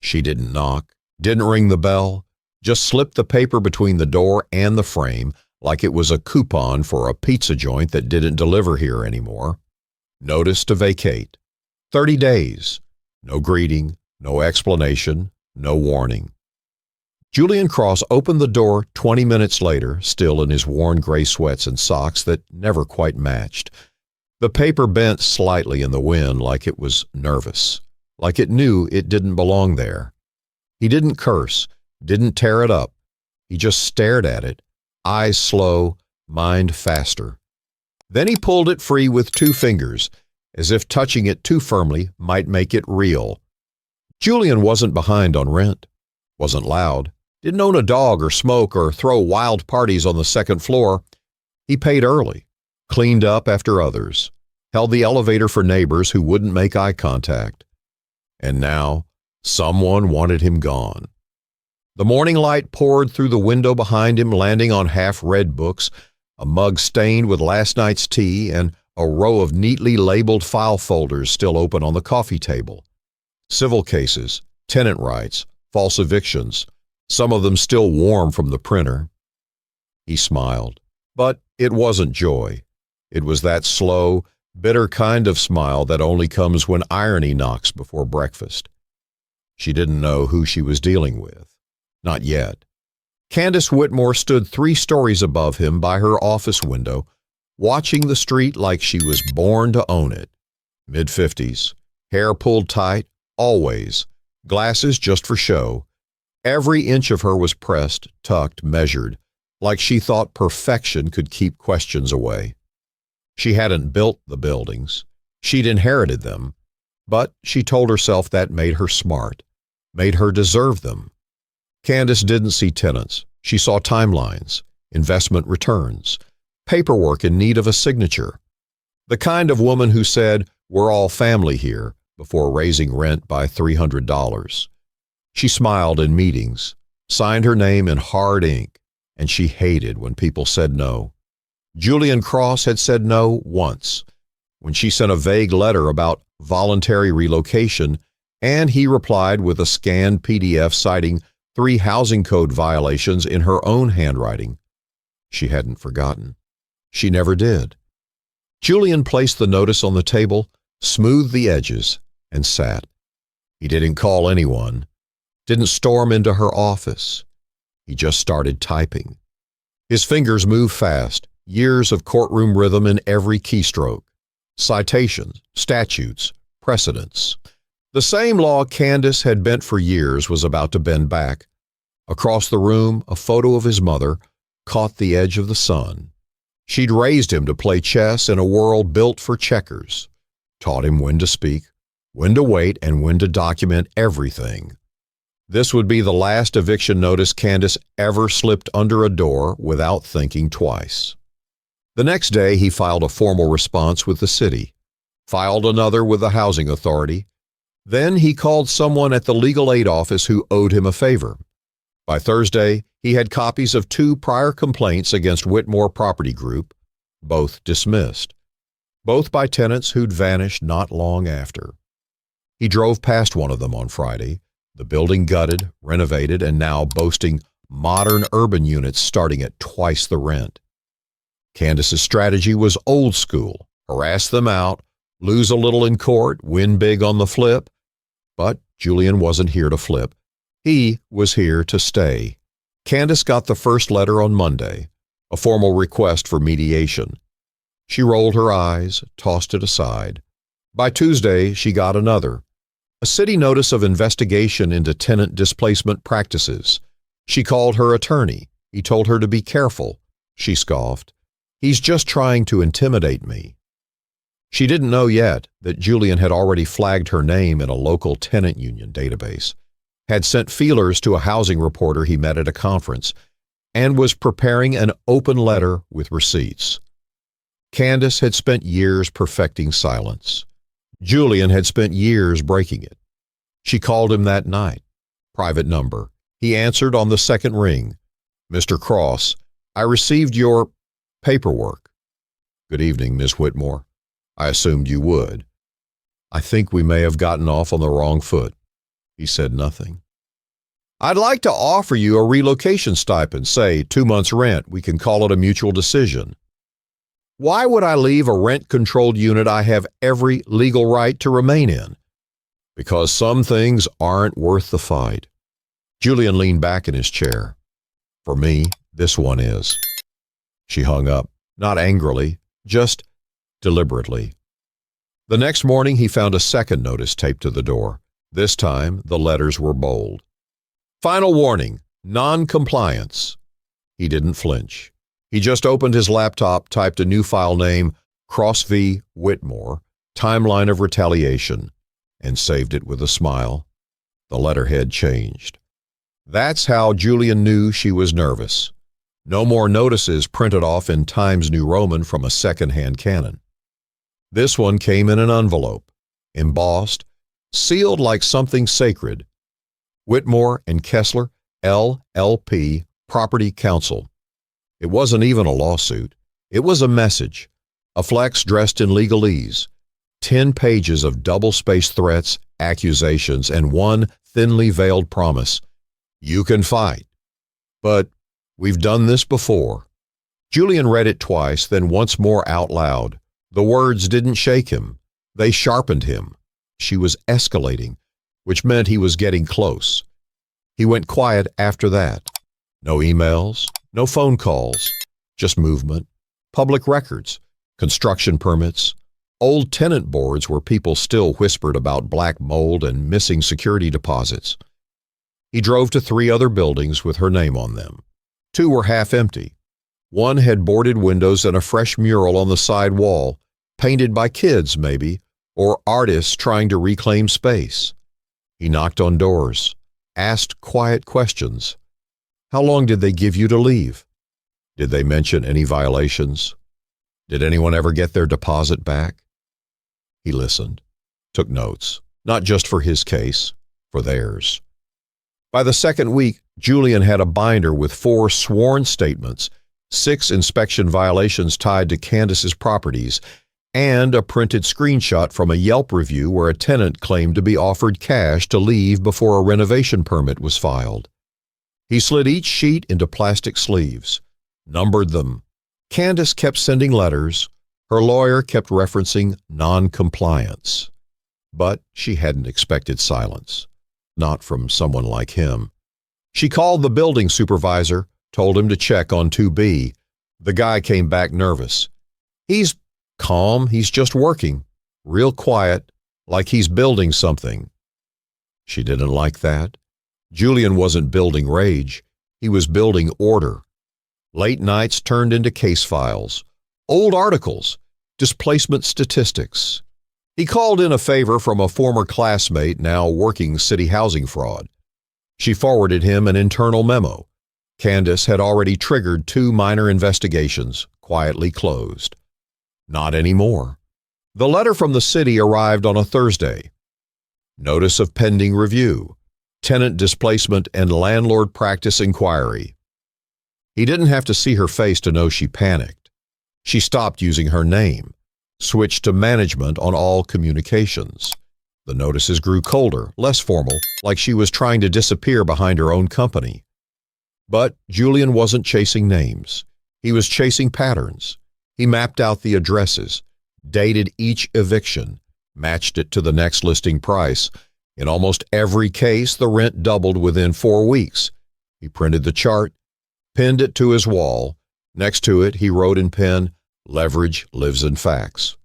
She didn't knock, didn't ring the bell, just slipped the paper between the door and the frame like it was a coupon for a pizza joint that didn't deliver here anymore. Notice to vacate. 30 days. No greeting, no explanation, no warning. Julian Cross opened the door 20 minutes later, still in his worn gray sweats and socks that never quite matched. The paper bent slightly in the wind like it was nervous, like it knew it didn't belong there. He didn't curse, didn't tear it up. He just stared at it, eyes slow, mind faster. Then he pulled it free with 2 fingers, as if touching it too firmly might make it real. Julian wasn't behind on rent, wasn't loud, didn't own a dog or smoke or throw wild parties on the second floor. He paid early, cleaned up after others, held the elevator for neighbors who wouldn't make eye contact. And now, someone wanted him gone. The morning light poured through the window behind him, landing on half-read books, a mug stained with last night's tea, and a row of neatly labeled file folders still open on the coffee table. Civil cases, tenant rights, false evictions, some of them still warm from the printer. He smiled, but it wasn't joy. It was that slow, bitter kind of smile that only comes when irony knocks before breakfast. She didn't know who she was dealing with. Not yet. Candace Whitmore stood 3 stories above him by her office window, watching the street like she was born to own it. Mid-50s, hair pulled tight, always, glasses just for show. Every inch of her was pressed, tucked, measured, like she thought perfection could keep questions away. She hadn't built the buildings. She'd inherited them. But she told herself that made her smart, made her deserve them. Candace didn't see tenants. She saw timelines, investment returns, paperwork in need of a signature. The kind of woman who said, "We're all family here," before raising rent by $300. She smiled in meetings, signed her name in hard ink, and she hated when people said no. Julian Cross had said no once, when she sent a vague letter about voluntary relocation, and he replied with a scanned PDF citing 3 housing code violations in her own handwriting. She hadn't forgotten. She never did. Julian placed the notice on the table, smoothed the edges, and sat. He didn't call anyone, didn't storm into her office. He just started typing. His fingers moved fast, years of courtroom rhythm in every keystroke. Citations, statutes, precedents. The same law Candace had bent for years was about to bend back. Across the room, a photo of his mother caught the edge of the sun. She'd raised him to play chess in a world built for checkers, taught him when to speak, when to wait, and when to document everything. This would be the last eviction notice Candace ever slipped under a door without thinking twice. The next day, he filed a formal response with the city, filed another with the housing authority. Then he called someone at the legal aid office who owed him a favor. By Thursday, he had copies of 2 prior complaints against Whitmore Property Group, both dismissed, both by tenants who'd vanished not long after. He drove past one of them on Friday, the building gutted, renovated, and now boasting modern urban units starting at twice the rent. Candace's strategy was old school: harass them out, lose a little in court, win big on the flip. But Julian wasn't here to flip. He was here to stay. Candace got the first letter on Monday, a formal request for mediation. She rolled her eyes, tossed it aside. By Tuesday, she got another, a city notice of investigation into tenant displacement practices. She called her attorney. He told her to be careful. She scoffed. "He's just trying to intimidate me." She didn't know yet that Julian had already flagged her name in a local tenant union database, had sent feelers to a housing reporter he met at a conference, and was preparing an open letter with receipts. Candace had spent years perfecting silence. Julian had spent years breaking it. She called him that night. Private number. He answered on the second ring. "Mr. Cross, I received your paperwork." "Good evening, Miss Whitmore. I assumed you would. I think we may have gotten off on the wrong foot." He said nothing. I'd like to offer you a relocation stipend, say 2 months' rent. We can call it a mutual decision. Why would I leave a rent-controlled unit I have every legal right to remain in? Because some things aren't worth the fight. Julian leaned back in his chair. For me, this one is. She hung up, not angrily, just deliberately. The next morning, he found a second notice taped to the door. This time, the letters were bold. Final warning, non-compliance. He didn't flinch. He just opened his laptop, typed a new file name, Cross v. Whitmore, Timeline of Retaliation, and saved it with a smile. The letterhead changed. That's how Julian knew she was nervous. No more notices printed off in Times New Roman from a second-hand cannon. This one came in an envelope, embossed, sealed like something sacred. Whitmore and Kessler, LLP, Property Counsel. It wasn't even a lawsuit. It was a message, a flex dressed in legalese, 10 pages of double-spaced threats, accusations, and one thinly veiled promise. You can fight. But we've done this before. Julian read it twice, then once more out loud. The words didn't shake him. They sharpened him. She was escalating, which meant he was getting close. He went quiet after that. No emails, no phone calls, just movement, public records, construction permits, old tenant boards where people still whispered about black mold and missing security deposits. He drove to 3 other buildings with her name on them. 2 were half empty. One had boarded windows and a fresh mural on the side wall, painted by kids maybe, or artists trying to reclaim space. He knocked on doors, asked quiet questions. How long did they give you to leave? Did they mention any violations? Did anyone ever get their deposit back? He listened, took notes, not just for his case, for theirs. By the second week, Julian had a binder with 4 sworn statements, 6 inspection violations tied to Candace's properties, and a printed screenshot from a Yelp review where a tenant claimed to be offered cash to leave before a renovation permit was filed. He slid each sheet into plastic sleeves, numbered them. Candace kept sending letters. Her lawyer kept referencing non-compliance. But she hadn't expected silence, not from someone like him. She called the building supervisor, told him to check on 2B. The guy came back nervous. He's calm, he's just working, real quiet, like he's building something. She didn't like that. Julian wasn't building rage, he was building order. Late nights turned into case files, old articles, displacement statistics. He called in a favor from a former classmate now working city housing fraud. She forwarded him an internal memo. Candace had already triggered 2 minor investigations, quietly closed. Not anymore. The letter from the city arrived on a Thursday. Notice of pending review, tenant displacement and landlord practice inquiry. He didn't have to see her face to know she panicked. She stopped using her name, switched to management on all communications. The notices grew colder, less formal, like she was trying to disappear behind her own company. But Julian wasn't chasing names. He was chasing patterns. He mapped out the addresses, dated each eviction, matched it to the next listing price. In almost every case, the rent doubled within 4 weeks. He printed the chart, pinned it to his wall. Next to it, he wrote in pen, "Leverage lives in facts."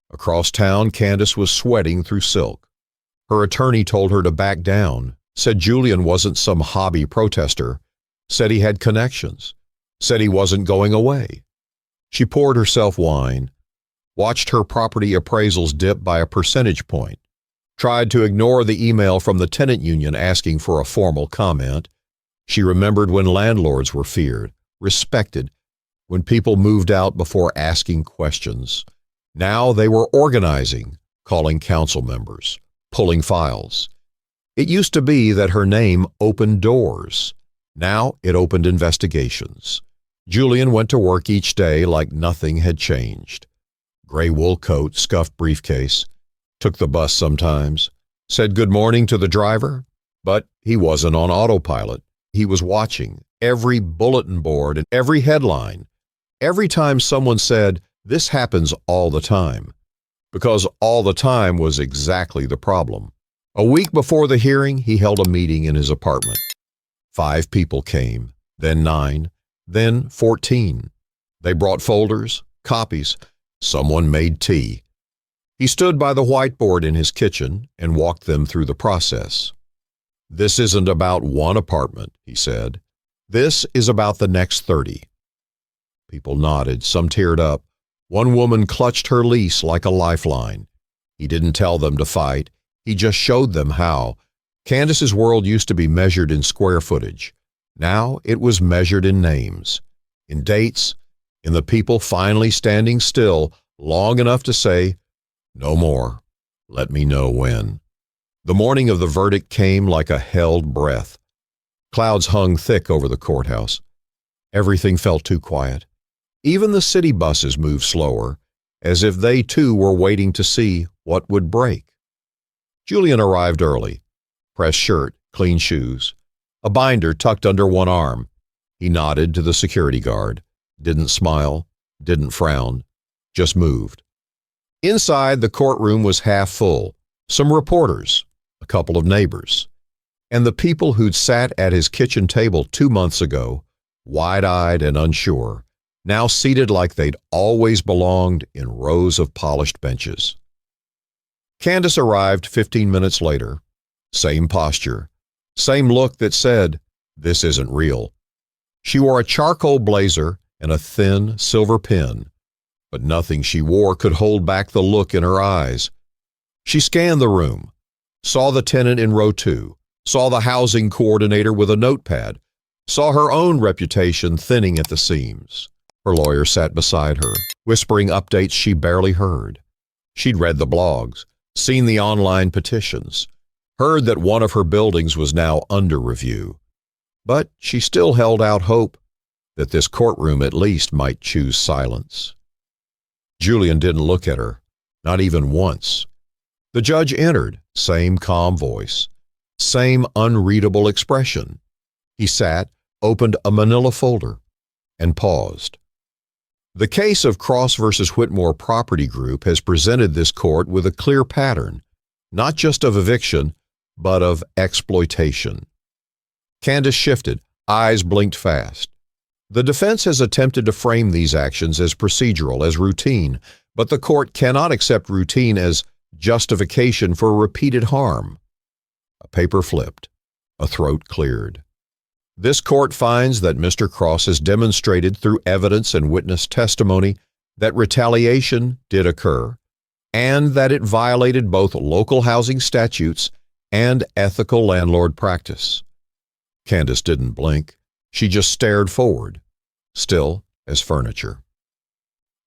Across town, Candace was sweating through silk. Her attorney told her to back down, said Julian wasn't some hobby protester, said he had connections, said he wasn't going away. She poured herself wine, watched her property appraisals dip by a percentage point, tried to ignore the email from the tenant union asking for a formal comment. She remembered when landlords were feared, respected, when people moved out before asking questions. Now they were organizing, calling council members, pulling files. It used to be that her name opened doors. Now it opened investigations. Julian went to work each day like nothing had changed. Gray wool coat, scuffed briefcase. Took the bus sometimes. said good morning to the driver, but he wasn't on autopilot. He was watching every bulletin board and every headline. Every time someone said, "This happens all the time," because all the time was exactly the problem. A week before the hearing, he held a meeting in his apartment. 5 people came, then 9, then 14. They brought folders, copies. Someone made tea. He stood by the whiteboard in his kitchen and walked them through the process. "This isn't about one apartment," he said. "This is about the next 30. People nodded, some teared up. One woman clutched her lease like a lifeline. He didn't tell them to fight. He just showed them how. Candace's world used to be measured in square footage. Now it was measured in names, in dates, in the people finally standing still long enough to say, "No more. Let me know when." The morning of the verdict came like a held breath. Clouds hung thick over the courthouse. Everything felt too quiet. Even the city buses moved slower, as if they too were waiting to see what would break. Julian arrived early. Pressed shirt, clean shoes, a binder tucked under one arm. He nodded to the security guard, didn't smile, didn't frown, just moved. Inside, the courtroom was half full. Some reporters, a couple of neighbors, and the people who'd sat at his kitchen table 2 months ago, wide-eyed and unsure, now seated like they'd always belonged in rows of polished benches. Candace arrived 15 minutes later. Same posture, same look that said, "This isn't real." She wore a charcoal blazer and a thin silver pin, but nothing she wore could hold back the look in her eyes. She scanned the room, saw the tenant in row 2, saw the housing coordinator with a notepad, saw her own reputation thinning at the seams. Her lawyer sat beside her, whispering updates she barely heard. She'd read the blogs, seen the online petitions, heard that one of her buildings was now under review. But she still held out hope that this courtroom at least might choose silence. Julian didn't look at her, not even once. The judge entered, same calm voice, same unreadable expression. He sat, opened a manila folder, and paused. The case of Cross v. Whitmore Property Group has presented this court with a clear pattern, not just of eviction, but of exploitation. Candace shifted, eyes blinked fast. The defense has attempted to frame these actions as procedural, as routine, but the court cannot accept routine as justification for repeated harm. A paper flipped, a throat cleared. This court finds that Mr. Cross has demonstrated through evidence and witness testimony that retaliation did occur, and that it violated both local housing statutes and ethical landlord practice. Candace didn't blink. She just stared forward, still as furniture.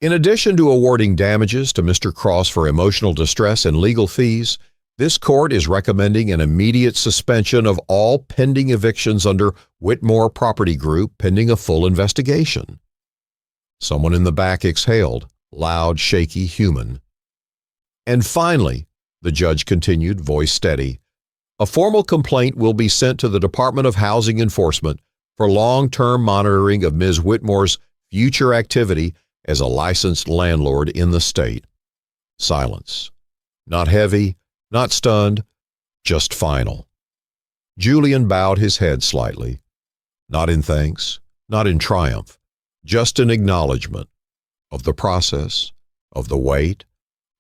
In addition to awarding damages to Mr. Cross for emotional distress and legal fees, this court is recommending an immediate suspension of all pending evictions under Whitmore Property Group pending a full investigation. Someone in the back exhaled, loud, shaky, human. And finally, the judge continued, voice steady, a formal complaint will be sent to the Department of Housing Enforcement for long-term monitoring of Ms. Whitmore's future activity as a licensed landlord in the state. Silence. Not heavy, not stunned, just final. Julian bowed his head slightly, not in thanks, not in triumph, just an acknowledgement of the process, of the weight,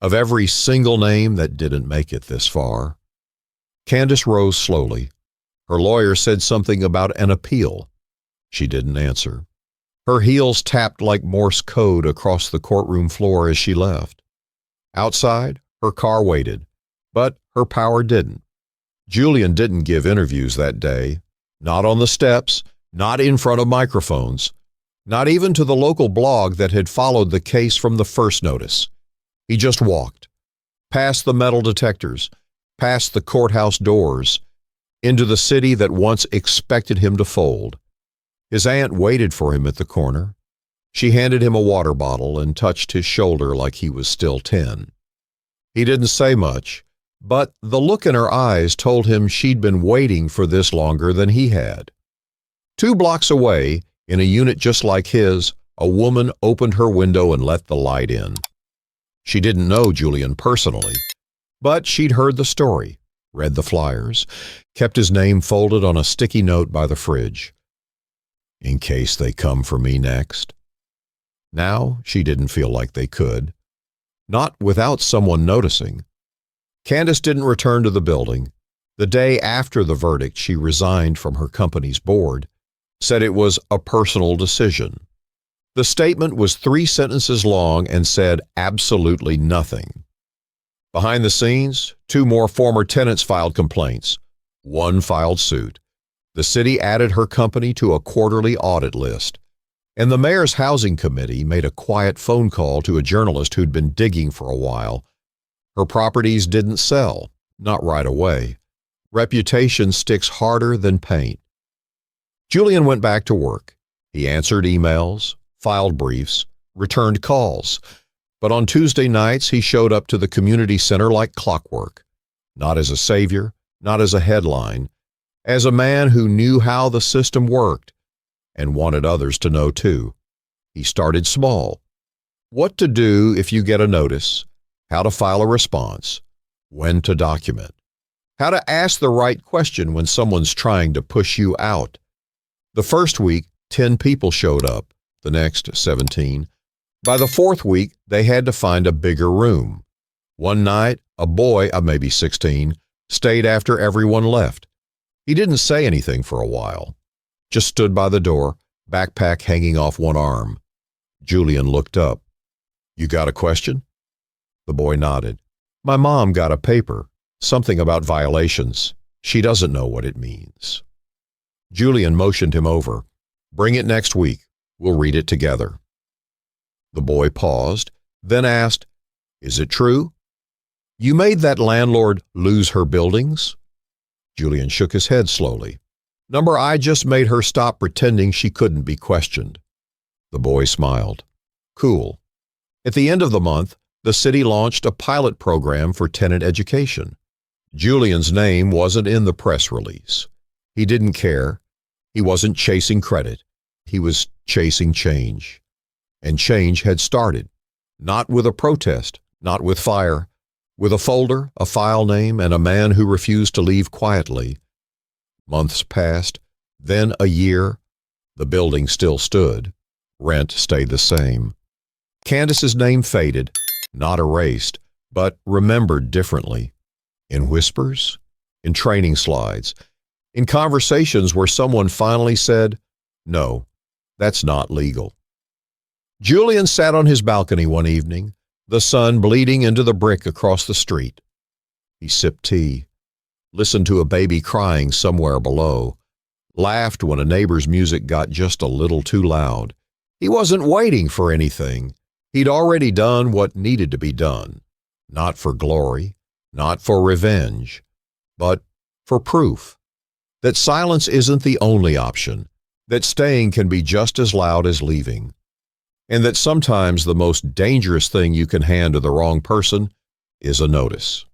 of every single name that didn't make it this far. Candace rose slowly. Her lawyer said something about an appeal. She didn't answer. Her heels tapped like Morse code across the courtroom floor as she left. Outside, her car waited, but her power didn't. Julian didn't give interviews that day, not on the steps, not in front of microphones, not even to the local blog that had followed the case from the first notice. He just walked, past the metal detectors, past the courthouse doors, into the city that once expected him to fold. His aunt waited for him at the corner. She handed him a water bottle and touched his shoulder like he was still 10. He didn't say much, But the look in her eyes told him she'd been waiting for this longer than he had. 2 blocks away, in a unit just like his, a woman opened her window and let the light in. She didn't know Julian personally, but she'd heard the story, read the flyers, kept his name folded on a sticky note by the fridge. In case they come for me next. Now she didn't feel like they could. Not without someone noticing. Candace didn't return to the building. The day after the verdict, she resigned from her company's board, said it was a personal decision. The statement was 3 sentences long and said absolutely nothing. Behind the scenes, 2 more former tenants filed complaints. 1 filed suit. The city added her company to a quarterly audit list. And the mayor's housing committee made a quiet phone call to a journalist who'd been digging for a while. Her properties didn't sell, not right away. Reputation sticks harder than paint. Julian went back to work. He answered emails, filed briefs, returned calls. But on Tuesday nights, he showed up to the community center like clockwork. Not as a savior, not as a headline, as a man who knew how the system worked and wanted others to know too. He started small. What to do if you get a notice, how to file a response, when to document, how to ask the right question when someone's trying to push you out. The first week, 10 people showed up, the next 17. By the 4th week, they had to find a bigger room. One night, a boy of maybe 16 stayed after everyone left. He didn't say anything for a while, just stood by the door, backpack hanging off one arm. Julian looked up. "You got a question?" The boy nodded. "My mom got a paper, something about violations. She doesn't know what it means." Julian motioned him over. "Bring it next week. We'll read it together." The boy paused, then asked, "Is it true? You made that landlord lose her buildings?" Julian shook his head slowly. "Number, I just made her stop pretending she couldn't be questioned." The boy smiled. "Cool." At the end of the month, the city launched a pilot program for tenant education. Julian's name wasn't in the press release. He didn't care. He wasn't chasing credit. He was chasing change. And change had started. Not with a protest, not with fire, with a folder, a file name, and a man who refused to leave quietly. Months passed, then a year. The building still stood. Rent stayed the same. Candace's name faded, not erased, but remembered differently. In whispers, in training slides, in conversations where someone finally said, "No, that's not legal." Julian sat on his balcony one evening, the sun bleeding into the brick across the street. He sipped tea, listened to a baby crying somewhere below, laughed when a neighbor's music got just a little too loud. He wasn't waiting for anything. He'd already done what needed to be done, not for glory, not for revenge, but for proof that silence isn't the only option, that staying can be just as loud as leaving, and that sometimes the most dangerous thing you can hand to the wrong person is a notice.